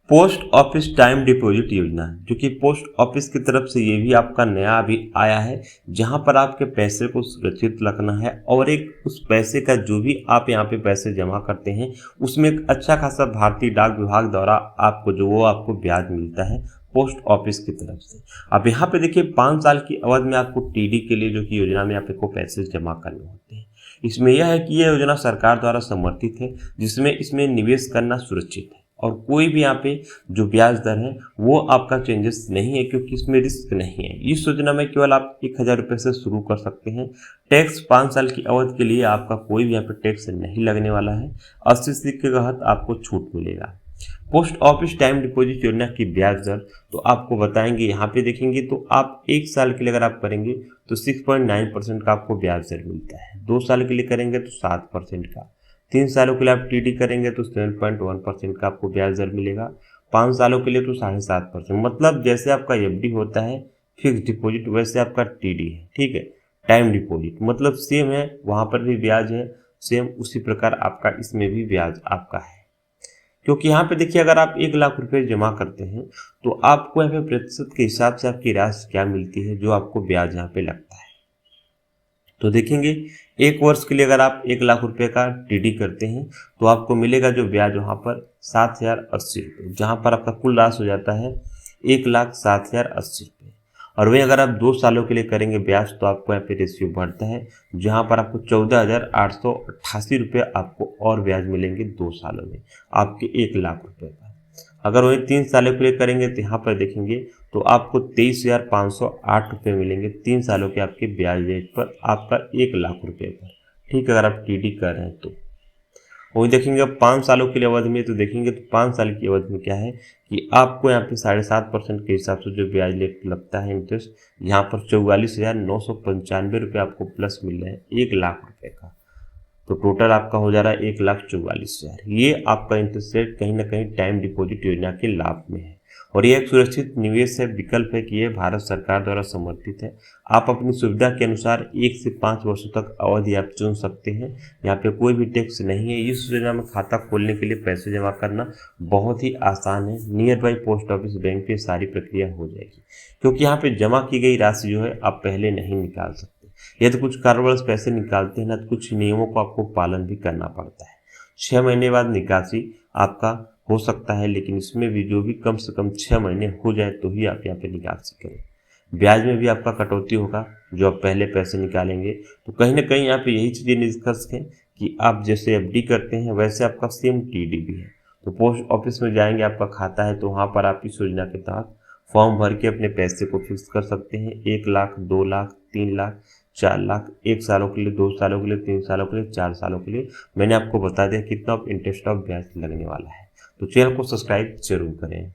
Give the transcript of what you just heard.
Post office time deposit योजना जो कि पोस्ट ऑफिस की तरफ से ये भी आपका नया अभी आया है, जहां पर आपके पैसे को सुरक्षित रखना है और एक उस पैसे का जो भी आप यहां पे पैसे जमा करते हैं उसमें एक अच्छा खासा भारतीय डाक विभाग द्वारा आपको आपको ब्याज मिलता है पोस्ट ऑफिस की तरफ से। अब यहाँ पे देखिए 5 साल की अवधि में आपको टीडी के लिए जो कि योजना में आपको पैसे जमा करने होते हैं। इसमें यह है कि यह योजना सरकार द्वारा समर्थित है, जिसमें इसमें निवेश करना सुरक्षित है और कोई भी यहाँ पे जो ब्याज दर है वो आपका चेंजेस नहीं है, क्योंकि इसमें रिस्क नहीं है। इस योजना में केवल आप 1,000 रुपये से शुरू कर सकते हैं। टैक्स 5 साल की अवधि के लिए आपका कोई भी यहाँ पे टैक्स नहीं लगने वाला है। 80 के तहत आपको छूट मिलेगा। पोस्ट ऑफिस टाइम डिपॉजिट योजना की ब्याज दर तो आपको बताएंगे, यहाँ पे देखेंगे तो आप 1 साल के लिए अगर आप करेंगे तो 6.9% का आपको ब्याज दर मिलता है। 2 साल के लिए करेंगे तो 7% का, 3 सालों के लिए आप टीडी करेंगे तो 7.1% का आपको ब्याज दर मिलेगा, 5 सालों के लिए तो 7.5%। मतलब जैसे आपका एफडी होता है फिक्स डिपॉजिट, वैसे आपका टीडी है, ठीक है। टाइम डिपॉजिट मतलब सेम है, वहाँ पर भी ब्याज है सेम, उसी प्रकार आपका इसमें भी ब्याज आपका है। क्योंकि यहाँ पे देखिए अगर आप 1,00,000 रुपये जमा करते हैं तो आपको यहाँ पे प्रतिशत के हिसाब से आपकी राशि क्या मिलती है जो आपको ब्याज यहाँ पे लगता है। तो देखेंगे 1 वर्ष के लिए अगर आप 1,00,000 रुपये का टीडी करते हैं तो आपको मिलेगा जो ब्याज वहाँ पर 7,080 रुपये, जहाँ पर आपका कुल राशि हो जाता है 1,07,080 रुपये। और वहीं अगर आप 2 सालों के लिए करेंगे ब्याज तो आपको यहाँ पे रेशियो बढ़ता है, जहाँ पर आपको 14,888 रुपये आपको और ब्याज मिलेंगे 2 सालों में आपके 1,00,000 रुपये का। अगर वही 3 सालों के लिए करेंगे तो यहाँ पर देखेंगे तो आपको 23,508 रुपये मिलेंगे 3 सालों के आपके ब्याज रेट पर आपका 1,00,000 रुपये पर, ठीक है, अगर आप टीडी कर रहे हैं तो। वही देखेंगे 5 सालों के लिए अवधि में तो देखेंगे तो 5 साल की अवधि में क्या है कि आपको यहाँ पे 7.5% के हिसाब से जो ब्याज रेट लगता है इंटरेस्ट, यहाँ पर 44,995 रुपये आपको प्लस मिल रहे हैं 1,00,000 रुपये का। तो टोटल आपका हो जा रहा है 1,44,000। ये आपका इंटरेस्ट रेट कहीं ना कहीं टाइम डिपॉजिट योजना के लाभ में है और ये एक सुरक्षित निवेश है, विकल्प है कि ये भारत सरकार द्वारा समर्थित है। आप अपनी सुविधा के अनुसार 1 से 5 वर्षों तक अवधि आप चुन सकते हैं। यहाँ पे कोई भी टैक्स नहीं है। इस योजना में खाता खोलने के लिए पैसे जमा करना बहुत ही आसान है। Near by post office bank पे सारी प्रक्रिया हो जाएगी, क्योंकि यहाँ पे जमा की गई राशि जो है आप पहले नहीं निकाल सकते। ये तो कुछ कारोबार पैसे निकालते हैं ना, तो कुछ नियमों को आपको पालन भी करना पड़ता है। 6 महीने बाद निकासी आपका हो सकता है, लेकिन इसमें भी जो भी कम से कम 6 महीने हो जाए तो ही आप यहाँ पे निकासी करें। ब्याज में भी आपका कटौती होगा जो आप पहले पैसे निकालेंगे। तो कहीं ना कहीं यहाँ पे यही चीज़ें निष्कर्ष है कि आप जैसे एफडी करते हैं वैसे आपका सेम टीडी भी है। तो पोस्ट ऑफिस में जाएंगे, आपका खाता है तो वहाँ पर आप इस योजना के तहत फॉर्म भर के अपने पैसे को फिक्स कर सकते हैं। 1,00,000, 2,00,000, 3,00,000, 4,00,000, 1 सालों के लिए, 2 सालों के लिए, 3 सालों के लिए, 4 सालों के लिए। मैंने आपको बता दिया कितना इंटरेस्ट ऑफ ब्याज लगने वाला है। तो चैनल को सब्सक्राइब जरूर करें।